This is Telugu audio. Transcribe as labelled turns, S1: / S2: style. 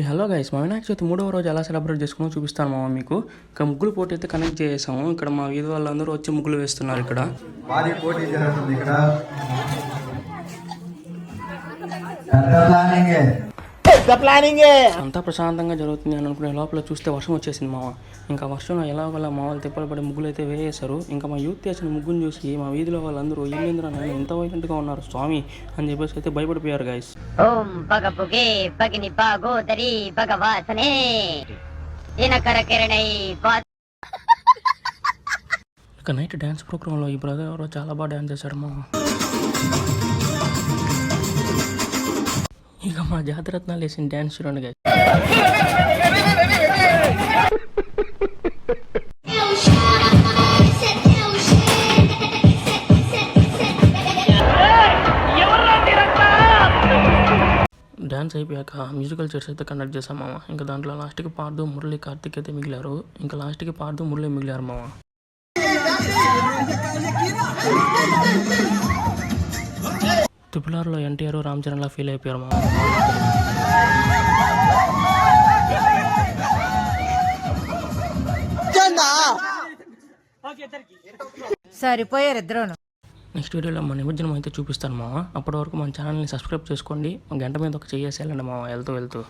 S1: హలో గైస్, మా వినాయక చవితి 3వ రోజు ఎలా సెలబ్రేట్ చేసుకున్నామో చూపిస్తాను మామ మీకు. ఇక్కడ ముగ్గులు పోటీ అయితే కనెక్ట్ చేసాము. ఇక్కడ మా వీధి వాళ్ళందరూ వచ్చి ముగ్గులు వేస్తున్నారు. ఇక్కడ
S2: భారీ పోటీ జరుగుతుంది. ఇక్కడ
S1: అంతా ప్రశాంతంగా జరుగుతుంది అని అనుకునే లోపల చూస్తే వర్షం వచ్చేసింది మామ. ఇంకా వర్షంలో ఎలాగోలా మా వాళ్ళు తిప్పలు పడి ముగ్గులు అయితే వేసేశారు. ఇంకా మా యూత్ చేసిన ముగ్గును చూసి మా వీధిలో వాళ్ళందరూ ఇల్లేంద్ర నాయన ఇంత వైలెంట్గా ఉన్నారు స్వామి అని చెప్పేసి అయితే భయపడిపోయారు గైస్.
S3: ఓం పగపుగే పగిని పాగోదరి భగవాసనే దినకర కిరణై
S1: ఇక నైట్ డ్యాన్స్ ప్రోగ్రాంలో ఈ బ్రదర్ ఎవరో చాలా బాగా డ్యాన్స్ చేశాడు మామ. ఇక మా జాతిరత్నాలు వేసిన డ్యాన్స్ చూడండి గైస్. డ్యాన్స్ అయిపోయాక మ్యూజికల్ చైర్స్ అయితే కండక్ట్ చేసాం మామ. ఇంకా దాంట్లో లాస్ట్కి పార్దు మురళి కార్తిక్ అయితే మిగిలారు. ఇంకా లాస్ట్కి పార్దు మురళి మిగిలారు మామ. ట్రిపుల్ ఆర్లో ఎన్టీఆర్ రామ్ చరణ్లా ఫీల్ అయిపోయారు మామ.
S4: సరిపోయారు ఇద్దరు.
S1: నెక్స్ట్ వీడియోలో మన నిమజ్జనం అయితే చూపిస్తాను మామ. అప్పటి వరకు మన ఛానల్ని సబ్స్క్రైబ్ చేసుకోండి. గంట మీద ఒక చెయ్యేసి వెళ్ళండి మామ వెళ్తూ.